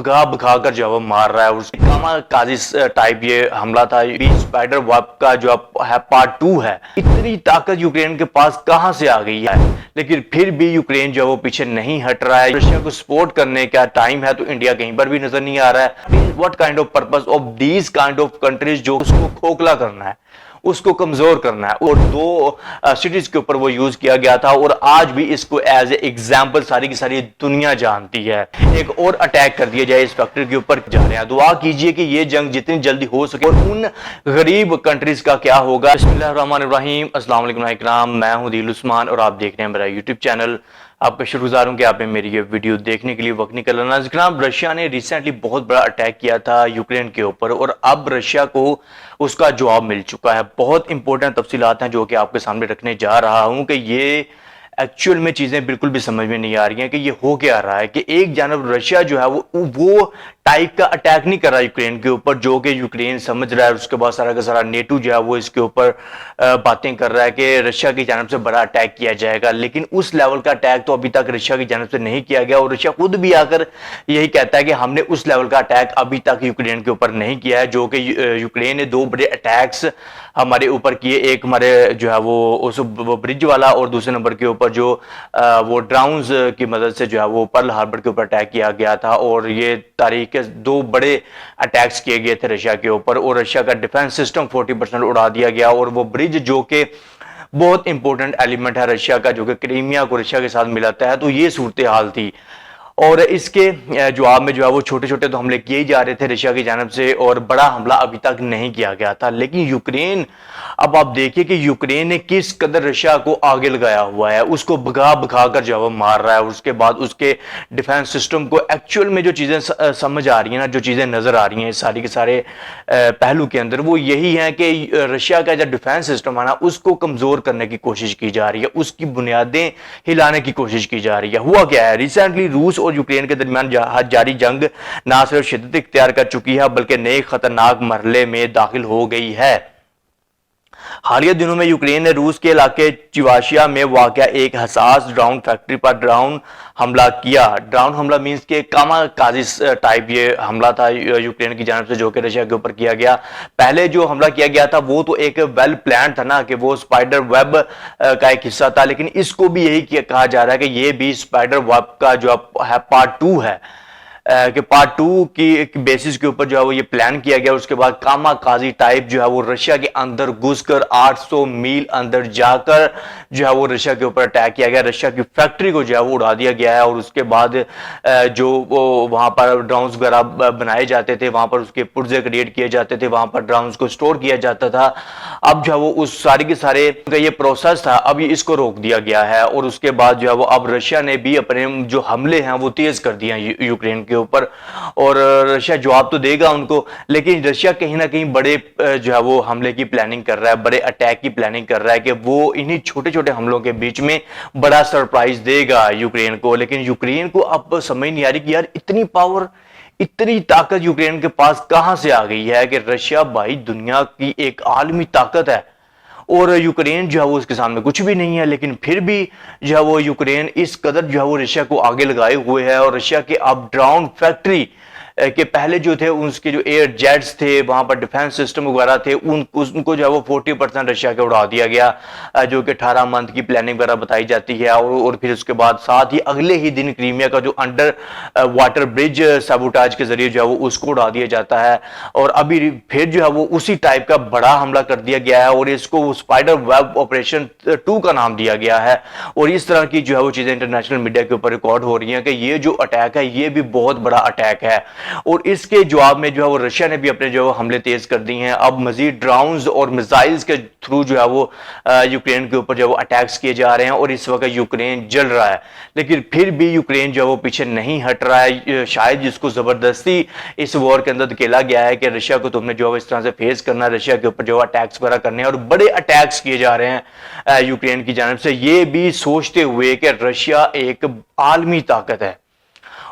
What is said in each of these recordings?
بگا بگا کر جو ہے وہ مار رہا ہے. اس کاما کازی ٹائپ یہ حملہ تھا. اسپائڈر ویب کا جو ہے پارٹ 2 ہے. اتنی طاقت یوکرین کے پاس کہاں سے آ گئی ہے, لیکن پھر بھی یوکرین جو ہے وہ پیچھے نہیں ہٹ رہا ہے. رشیا کو سپورٹ کرنے کا ٹائم ہے تو انڈیا کہیں پر بھی نظر نہیں آ رہا ہے. what kind of purpose of these kind of countries جو اس کو کھوکھلا کرنا ہے, اس کو کمزور کرنا ہے. اور 2 سٹیز کے اوپر وہ یوز کیا گیا تھا اور آج بھی اس کو ایز اے ایگزامپل ساری کی ساری دنیا جانتی ہے. ایک اور اٹیک کر دیا جائے اس فیکٹری کے اوپر جا رہے ہیں. دعا کیجئے کہ یہ جنگ جتنی جلدی ہو سکے. اور ان غریب کنٹریز کا کیا ہوگا. بسم اللہ الرحمن الرحیم. السلام علیکم اکرام, میں ہوں دل عثمان اور آپ دیکھ رہے ہیں میرا یوٹیوب چینل. آپ کا شکرگزار ہوں کہ آپ نے میری یہ ویڈیو دیکھنے کے لیے وقت نکالا. ناظرین, رشیا نے ریسنٹلی بہت بڑا اٹیک کیا تھا یوکرین کے اوپر اور اب رشیا کو اس کا جواب مل چکا ہے. بہت امپورٹنٹ تفصیلات ہیں جو کہ آپ کے سامنے رکھنے جا رہا ہوں کہ یہ ایکچوئل میں چیزیں بالکل بھی سمجھ میں نہیں آ رہی ہیں کہ یہ ہو کیا رہا ہے. کہ ایک جانب رشیا جو ہے وہ ٹائپ کا اٹیک نہیں کر رہا یوکرین کے اوپر جو کہ یوکرین سمجھ رہا ہے. اس کے بعد سارا کا سارا نیٹو جو ہے وہ اس کے اوپر باتیں کر رہا ہے کہ رشیا کی جانب سے بڑا اٹیک کیا جائے گا. لیکن اس لیول کا اٹیک تو ابھی تک رشیا کی جانب سے نہیں کیا گیا اور رشیا خود بھی آ کر یہی کہتا ہے کہ ہم نے اس لیول کا اٹیک ابھی تک یوکرین کے اوپر نہیں کیا ہے. جو کہ یوکرین نے 2 بڑے اٹیکس ہمارے اوپر کیے. ایک ہمارے جو ہے وہ برج والا اور دوسرے نمبر کے اوپر جو وہ ڈراؤنز کی مدد سے جو ہے وہ پرل ہاربر کے اوپر اٹیک کیا گیا تھا. اور یہ تاریخ کے 2 بڑے اٹیکس کیے گئے تھے رشیا کے اوپر اور رشیا کا ڈیفنس سسٹم 40% اڑا دیا گیا. اور وہ برج جو کہ بہت امپورٹنٹ ایلیمنٹ ہے رشیا کا, جو کہ کرائمیا کو رشیا کے ساتھ ملاتا ہے, تو یہ صورتحال تھی. اور اس کے جواب میں جو ہے وہ چھوٹے چھوٹے تو حملے کیے جا رہے تھے رشیا کی جانب سے اور بڑا حملہ ابھی تک نہیں کیا گیا تھا. لیکن یوکرین, اب آپ دیکھیں کہ یوکرین نے کس قدر رشیا کو آگے لگایا ہوا ہے. اس کو بگا بگا کر جو ہے وہ مار رہا ہے. اور اس کے بعد اس کے ڈیفنس سسٹم کو ایکچوئل میں جو چیزیں سمجھ آ رہی ہیں نا, جو چیزیں نظر آ رہی ہیں ساری کے سارے پہلو کے اندر, وہ یہی ہیں کہ رشیا کا جو ڈیفنس سسٹم ہے نا اس کو کمزور کرنے کی کوشش کی جا رہی ہے. اس کی بنیادیں ہلانے کی کوشش کی جا رہی ہے. ہوا کیا ہے, ریسنٹلی روس اور یوکرین کے درمیان جاری جنگ نہ صرف شدت اختیار کر چکی ہے بلکہ نئے خطرناک مرحلے میں داخل ہو گئی ہے. حالیہ دنوں میں یوکرین نے روس کے علاقے چیواشیا میں واقع ایک حساس ڈرون فیکٹری پر ڈرون حملہ کیا. ڈرون حملہ مینز کہ کاما کازی ٹائپ یہ حملہ تھا یوکرین کی جانب سے جو کہ رشیا کے اوپر کیا گیا. پہلے جو حملہ کیا گیا تھا وہ تو ایک ویل پلان تھا نا, کہ وہ اسپائڈر ویب کا ایک حصہ تھا. لیکن اس کو بھی یہی کہا جا رہا ہے کہ یہ بھی اسپائڈر ویب کا جو ہے پارٹ 2 ہے, کہ پارٹ 2 کی بیسس کے اوپر جو ہے وہ یہ پلان کیا گیا. اس کے بعد کاما کازی ٹائپ جو ہے وہ رشیا کے اندر گھس کر 800 میل اندر جا کر جو ہے وہ رشیا کے اوپر اٹیک کیا گیا. رشیا کی فیکٹری کو جو ہے وہ اڑا دیا گیا ہے. اور اس کے بعد جو وہاں پر ڈرونز وغیرہ بنائے جاتے تھے, وہاں پر اس کے پرزے کریٹ کیے جاتے تھے, وہاں پر ڈرونز کو سٹور کیا جاتا تھا, اب جو ہے وہ اس سارے کے سارے کا یہ پروسیس تھا, اب یہ اس کو روک دیا گیا ہے. اور اس کے بعد جو ہے وہ اب رشیا نے بھی اپنے جو حملے ہیں وہ تیز کر دیے ہیں یوکرین کے اوپر. اور رشیا جواب تو دے گا ان کو, لیکن رشیا کہیں نہ کہیں بڑے جو ہے وہ حملے کی پلاننگ کر رہا ہے, بڑے اٹیک کی پلاننگ کر رہا ہے کہ وہ انہی چھوٹے چھوٹے حملوں کے بیچ میں بڑا سرپرائز دے گا یوکرین کو. لیکن یوکرین کو اب سمجھ نہیں آ رہی کہ یار اتنی پاور, اتنی طاقت یوکرین کے پاس کہاں سے آ گئی ہے. کہ رشیا بھائی دنیا کی ایک عالمی طاقت ہے اور یوکرین جو ہے وہ اس کے سامنے کچھ بھی نہیں ہے. لیکن پھر بھی جو ہے وہ یوکرین اس قدر جو ہے وہ رشیا کو آگے لگائے ہوئے ہے. اور رشیا کے اب ڈرون فیکٹری کہ پہلے جو تھے اس کے جو ایئر جیٹس تھے, وہاں پر ڈیفنس سسٹم وغیرہ تھے, ان کو جو ہے وہ 40% رشیا کے اڑا دیا گیا, جو کہ 18 منتھ کی پلاننگ وغیرہ بتائی جاتی ہے. اور پھر اس کے بعد ساتھ ہی اگلے ہی دن کرائمیا کا جو انڈر واٹر برج سیبوٹاج کے ذریعے جو ہے وہ اس کو اڑا دیا جاتا ہے. اور ابھی پھر جو ہے وہ اسی ٹائپ کا بڑا حملہ کر دیا گیا ہے اور اس کو اسپائڈر ویب آپریشن 2 کا نام دیا گیا ہے. اور اس طرح کی جو ہے وہ چیزیں انٹرنیشنل میڈیا کے اوپر ریکارڈ ہو رہی ہیں کہ یہ جو اٹیک ہے یہ بھی بہت بڑا اٹیک ہے. اور اس کے جواب میں جو ہے وہ رشیا نے بھی اپنے جو حملے تیز کر دی ہیں. اب مزید ڈراؤنز اور میزائلز کے تھرو جو ہے وہ یوکرین کے اوپر جو ہے وہ اٹیکس کیے جا رہے ہیں اور اس وقت یوکرین جل رہا ہے. لیکن پھر بھی یوکرین جو ہے وہ پیچھے نہیں ہٹ رہا ہے. شاید جس کو زبردستی اس وار کے اندر دھکیلا گیا ہے کہ رشیا کو تم نے جو ہے اس طرح سے فیس کرنا ہے, رشیا کے اوپر جو ہے اٹیکس وغیرہ کرنے ہیں اور بڑے اٹیکس کیے جا رہے ہیں یوکرین کی جانب سے, یہ بھی سوچتے ہوئے کہ رشیا ایک عالمی طاقت ہے.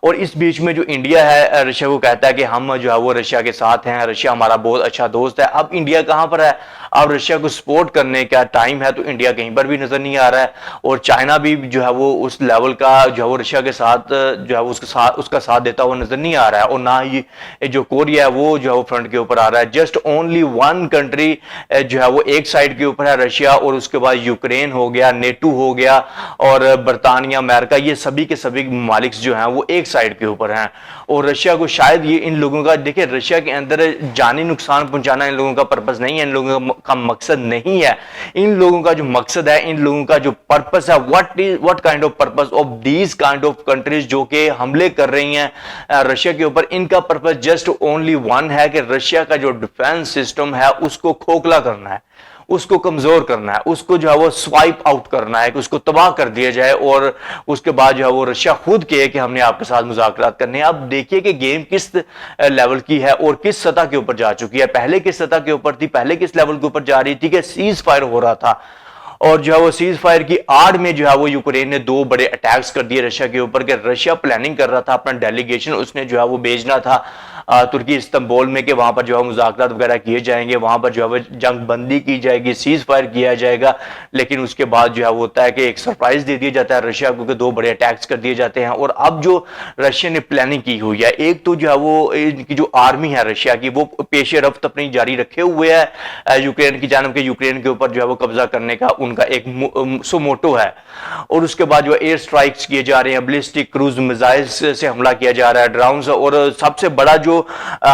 اور اس بیچ میں جو انڈیا ہے رشیا کو کہتا ہے کہ ہم جو ہے وہ رشیا کے ساتھ ہیں, رشیا ہمارا بہت اچھا دوست ہے. اب انڈیا کہاں پر ہے, اب رشیا کو سپورٹ کرنے کا ٹائم ہے تو انڈیا کہیں پر بھی نظر نہیں آ رہا ہے، اور چائنا بھی جو ہے وہ اس لیول کا جو ہے وہ رشیا کے ساتھ جو ہے اس کا ساتھ دیتا ہوا نظر نہیں آ رہا ہے، اور نہ ہی جو کوریا ہے وہ جو ہے وہ فرنٹ کے اوپر آ رہا ہے۔ جسٹ اونلی ون کنٹری جو ہے وہ ایک سائڈ کے اوپر ہے، رشیا، اور اس کے بعد یوکرین ہو گیا، نیٹو ہو گیا، اور برطانیہ، امریکہ، یہ سبھی کے سبھی ممالک جو ہیں وہ ایک سائڈ کے اوپر ہیں۔ اور رشیا کو شاید یہ ان لوگوں کا، دیکھیں رشیا کے اندر جانی نقصان پہنچانا ان لوگوں کا پرپس نہیں ہے، ان لوگوں کا مقصد نہیں ہے۔ ان لوگوں کا جو مقصد ہے، ان لوگوں کا جو پرپس ہے، what kind of purpose of these kind of countries جو کہ حملے کر رہی ہیں رشیا کے اوپر، ان کا پرپس جسٹ اونلی ون ہے کہ رشیا کا جو ڈیفنس سسٹم ہے اس کو کھوکھلا کرنا ہے، اس کو کمزور کرنا ہے، اس کو جو ہے وہ سوائپ آؤٹ کرنا ہے، کہ اس کو تباہ کر دیا جائے، اور اس کے بعد جو ہے وہ رشیا خود کہے کہ ہم نے آپ کے ساتھ مذاکرات کرنے ہیں۔ اب دیکھیے کہ گیم کس لیول کی ہے اور کس سطح کے اوپر جا چکی ہے۔ پہلے کس سطح کے اوپر تھی، پہلے کس لیول کے اوپر جا رہی تھی کہ سیز فائر ہو رہا تھا، اور جو ہے وہ سیز فائر کی آڑ میں جو ہے وہ یوکرین نے دو بڑے اٹیکس کر دیے رشیا کے اوپر، کہ رشیا پلاننگ کر رہا تھا اپنا ڈیلیگیشن اس نے جو ہے وہ بھیجنا تھا ترکی استنبول میں، کہ وہاں پر جو ہے مذاکرات وغیرہ کیے جائیں گے، وہاں پر جو ہے وہ جنگ بندی کی جائے گی، سیز فائر کیا جائے گا، لیکن اس کے بعد جو ہے وہ ہوتا ہے کہ ایک سرپرائز دے دیا جاتا ہے رشیا کو، کہ دو بڑے اٹیکس کر دیے جاتے ہیں۔ اور اب جو رشیا نے پلاننگ کی ہوئی ہے، ایک تو جو ہے وہ ان کی جو آرمی ہے رشیا کی، وہ پیش رفت اپنی جاری رکھے ہوئے ہے یوکرین کی جانب، کے یوکرین کے اوپر جو ہے وہ قبضہ کرنے کا ان کا ایک سو موٹو ہے، اور اس کے بعد جو ایئر سٹرائکس کیے جا رہے ہیں، بلسٹک کروز میزائلز سے حملہ کیا جا رہا ہے، ڈراؤنز، اور سب سے بڑا جو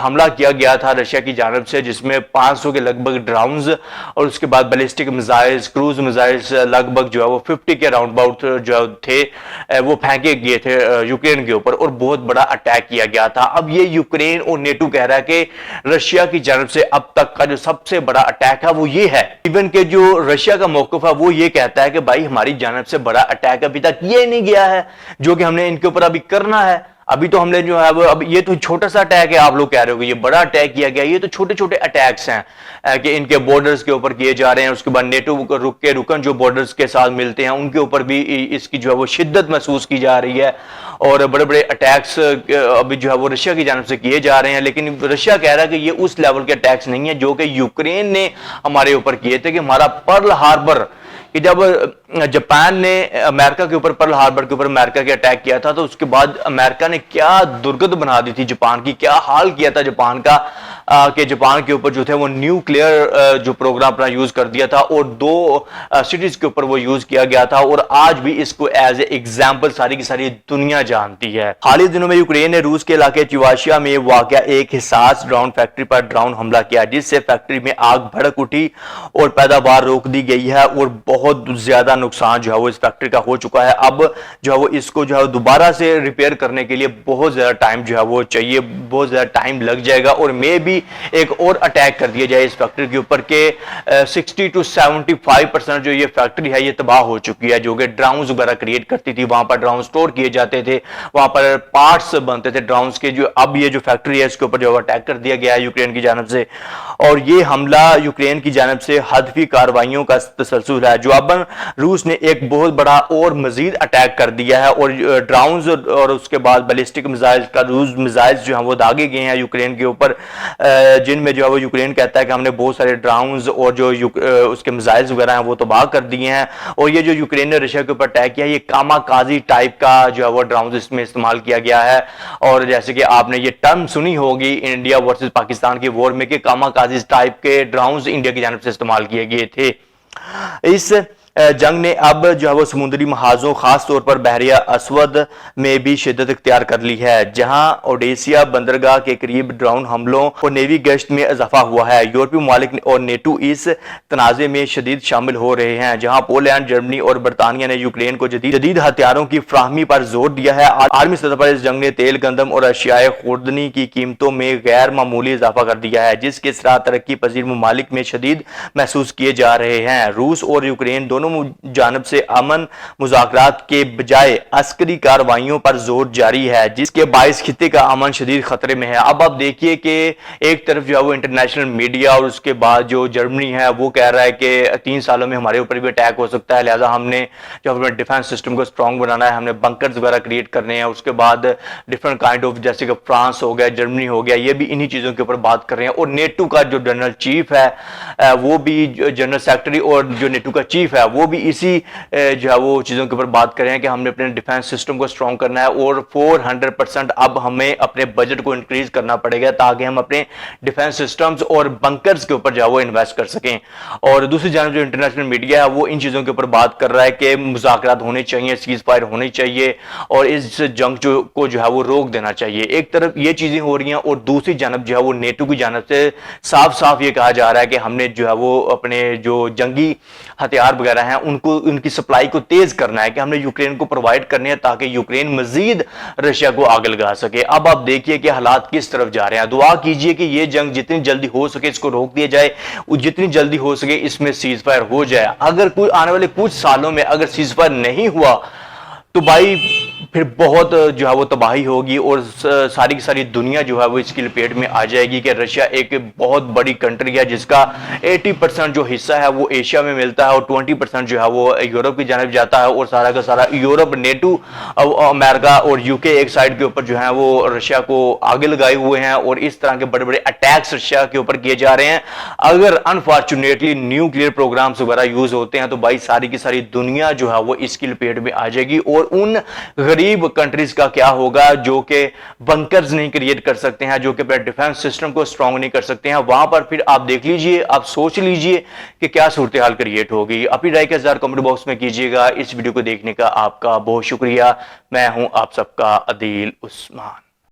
حملہ کیا گیا تھا رشیا کی جانب سے، جس میں 500 کے لگ بھگ ڈراؤنز، اور اس کے بعد بلسٹک میزائلز، کروز میزائلز لگ بھگ جو ہے وہ 50 کے راؤنڈ باؤٹ جو تھے وہ پھینکے گئے تھے یوکرین کے اوپر، اور بہت بڑا اٹیک کیا گیا تھا۔ اب یہ یوکرین اور نیٹو کہہ رہا ہے کہ رشیا کی جانب سے اب تک کا جو سب سے بڑا اٹیک ہے وہ یہ ہے، ایون کہ جو رشیا کا موقف ہے وہ یہ کہتا ہے کہ بھائی ہماری جانب سے بڑا اٹیک ابھی تک یہ نہیں گیا ہے جو کہ ہم نے ان کے اوپر ابھی کرنا ہے۔ ابھی تو ہم نے جو ہے وہ اب یہ تو چھوٹا سا اٹیک ہے، آپ لوگ کہہ رہے ہو کہ یہ بڑا اٹیک کیا گیا، یہ تو چھوٹے چھوٹے اٹیکس ہیں کہ ان کے بارڈرز کے اوپر کیے جا رہے ہیں۔ اس کے بعد نیٹو کے رکن جو بارڈرز کے ساتھ ملتے ہیں ان کے اوپر بھی اس کی جو ہے وہ شدت محسوس کی جا رہی ہے، اور بڑے بڑے اٹیکس ابھی جو ہے وہ رشیا کی جانب سے کیے جا رہے ہیں، لیکن رشیا کہہ رہا ہے کہ یہ اس لیول کے اٹیکس نہیں ہیں جو کہ یوکرین نے ہمارے اوپر کیے تھے، کہ ہمارا پرل ہاربر، کہ جب جاپان نے امریکہ کے اوپر، پرل ہاربر کے اوپر امریکہ کے اٹیک کیا تھا، تو اس کے بعد امریکہ نے کیا درگت بنا دی تھی جاپان کی، کیا حال کیا تھا جاپان کا، کہ جاپان کے اوپر جو تھے وہ نیوکلیئر جو پروگرام اپنا یوز کر دیا تھا، اور 2 سٹیز کے اوپر وہ یوز کیا گیا تھا، اور آج بھی اس کو ایز اے ایگزامپل ساری کی ساری دنیا جانتی ہے۔ حال ہی دنوں میں یوکرین نے روس کے علاقے چیواشیا میں واقع ایک حساس ڈرون فیکٹری پر ڈرون حملہ کیا، جس سے فیکٹری میں آگ بھڑک اٹھی اور پیداوار روک دی گئی ہے، اور بہت زیادہ نقصان جو ہے وہ اس فیکٹری کا ہو چکا ہے۔ اب جو ہے وہ اس کو جو ہے دوبارہ سے ریپیئر کرنے کے لیے بہت زیادہ ٹائم جو ہے وہ چاہیے، بہت زیادہ ٹائم لگ جائے گا، اور میں بھی ایک اور اٹیک کر دیا جائے اس فیکٹری کے اوپر، کہ 60 to 75% جو یہ فیکٹری ہے یہ تباہ ہو چکی ہے، جو کہ ڈراؤنز وغیرہ کریٹ کرتی تھی، وہاں پر ڈراؤن سٹور کیے جاتے تھے، وہاں پر پارٹس بنتے تھے ڈراؤنز کے، جو اب یہ جو فیکٹری ہے اس کے اوپر جو اٹیک کر دیا گیا ہے یوکرین کی جانب سے، اور یہ حملہ یوکرین کی جانب سے ہدفی کارروائیوں کا تسلسل ہے۔ جواباً روس نے ایک بہت بڑا اور مزید اٹیک کر دیا ہے، اور ڈراؤنز اور اس کے بعد بیلسٹک میزائلز، کروز میزائلز جو ہیں وہ داغے گئے ہیں یوکرین کے اوپر، جن میں جو ہے وہ یوکرین کہتا ہے کہ ہم نے بہت سارے ڈراؤنز اور جو اس کے میزائلز وغیرہ ہیں وہ تباہ کر دیے ہیں، اور یہ جو یوکرین نے رشیا کے اوپر اٹیک کیا ہے یہ کاما کازی ٹائپ کا جو ہے وہ ڈراؤنز اس میں استعمال کیا گیا ہے، اور جیسے کہ آپ نے یہ ٹرم سنی ہوگی انڈیا ورسز پاکستان کی وار میں، کہ کاما کازی ٹائپ کے ڈراؤنز انڈیا کی جانب سے استعمال کیے گئے تھے۔ اس جنگ نے اب جو ہے وہ سمندری محاذوں خاص طور پر بحریہ اسود میں بھی شدت اختیار کر لی ہے، جہاں اوڈیسیا بندرگاہ کے قریب ڈرون حملوں اور نیوی گشت میں اضافہ ہوا ہے۔ یورپی ممالک اور نیٹو اس تنازع میں شدید شامل ہو رہے ہیں، جہاں پولینڈ، جرمنی اور برطانیہ نے یوکرین کو جدید ہتھیاروں کی فراہمی پر زور دیا ہے۔ عالمی سطح پر اس جنگ نے تیل، گندم اور اشیاء خوردنی کی قیمتوں میں غیر معمولی اضافہ کر دیا ہے، جس کے اثرات ترقی پذیر ممالک میں شدید محسوس کیے جا رہے ہیں۔ روس اور یوکرین دونوں دونوں جانب سے امن مذاکرات کے بجائے عسکری کارروائیوں پر زور جاری ہے، جس کے باعث خطے کا امن شدید خطرے میں ہے۔ اب آپ دیکھیے کہ ایک طرف جو ہے وہ انٹرنیشنل میڈیا اور اس کے بعد جو جرمنی ہے وہ کہہ رہا ہے کہ 3 سالوں میں ہمارے اوپر بھی اٹیک ہو سکتا ہے، لہٰذا ہم نے جو اپنے ڈیفنس سسٹم کو اسٹرانگ بنانا ہے، ہم نے بنکرز وغیرہ کریٹ کرنے ہیں۔ اس کے بعد ڈفرنٹ کائنڈ آف جیسے کہ فرانس ہو گیا، جرمنی ہو گیا، یہ بھی انہی چیزوں کے اوپر بات کر رہے ہیں۔ اور نیٹو کا جو جنرل چیف ہے وہ بھی جنرل سیکرٹری اور جو نیٹو کا چیف ہے وہ بھی اسی جو ہے وہ چیزوں کے اوپر بات کر رہے ہیں کہ ہم نے اپنے ڈیفنس سسٹم کو اسٹرانگ کرنا ہے اور 400% اب ہمیں اپنے بجٹ کو انکریز کرنا پڑے گا تاکہ ہم اپنے ڈیفنس سسٹمز اور بنکرز کے اوپر جو ہے وہ انویسٹ کر سکیں۔ اور دوسری جانب جو انٹرنیشنل میڈیا ہے وہ ان چیزوں کے اوپر بات کر رہا ہے کہ مذاکرات ہونے چاہیے، سیز فائر ہونی چاہیے اور اس جنگ کو جو ہے وہ روک دینا چاہیے۔ ایک طرف یہ چیزیں ہو رہی ہیں اور دوسری جانب جو ہے وہ نیٹو کی جانب سے صاف صاف یہ کہا جا رہا ہے کہ ہم نے جو ہے وہ اپنے جو جنگی ہتھیار وغیرہ ہیں ان کی سپلائی کو تیز کرنا ہے کہ ہم نے یوکرین کو پرووائڈ کرنے ہیں تاکہ یوکرین مزید رشیا کو آگ لگا سکے۔ اب آپ دیکھیے کہ حالات کس طرف جا رہے ہیں۔ دعا کیجئے کہ یہ جنگ جتنی جلدی ہو سکے اس کو روک دیا جائے، جتنی جلدی ہو سکے اس میں سیز فائر ہو جائے۔ اگر کوئی آنے والے کچھ سالوں میں اگر سیز فائر نہیں ہوا تو بھائی پھر بہت جو ہے وہ تباہی ہوگی اور ساری کی ساری دنیا جو ہے وہ اس کی لپیٹ میں آ جائے گی کہ رشیا ایک بہت بڑی کنٹری ہے جس کا 80% جو حصہ ہے وہ ایشیا میں ملتا ہے اور 20% جو ہے وہ یورپ کی جانب جاتا ہے اور سارا کا سارا یورپ، نیٹو، امریکہ اور یو کے ایک سائڈ کے اوپر جو ہے وہ رشیا کو آگے لگائے ہوئے ہیں اور اس طرح کے بڑے بڑے اٹیکس رشیا کے اوپر کیے جا رہے ہیں۔ اگر انفارچونیٹلی نیوکلیئر پروگرامز وغیرہ یوز ہوتے ہیں تو بھائی ساری کی ساری دنیا جو ہے وہ اس کی لپیٹ میں آ جائے گی اور ان غریب کنٹریز کا کیا ہوگا جو کہ بنکرز نہیں کریٹ کر سکتے ہیں، جو کہ اپنے ڈیفنس سسٹم کو اسٹرانگ نہیں کر سکتے ہیں۔ وہاں پر پھر آپ دیکھ لیجئے، آپ سوچ لیجئے کہ کیا صورتحال کریٹ ہوگی۔ اپنی رائے کا اظہار کمنٹ باکس میں کیجئے گا۔ اس ویڈیو کو دیکھنے کا آپ کا بہت شکریہ۔ میں ہوں آپ سب کا عدیل عثمان۔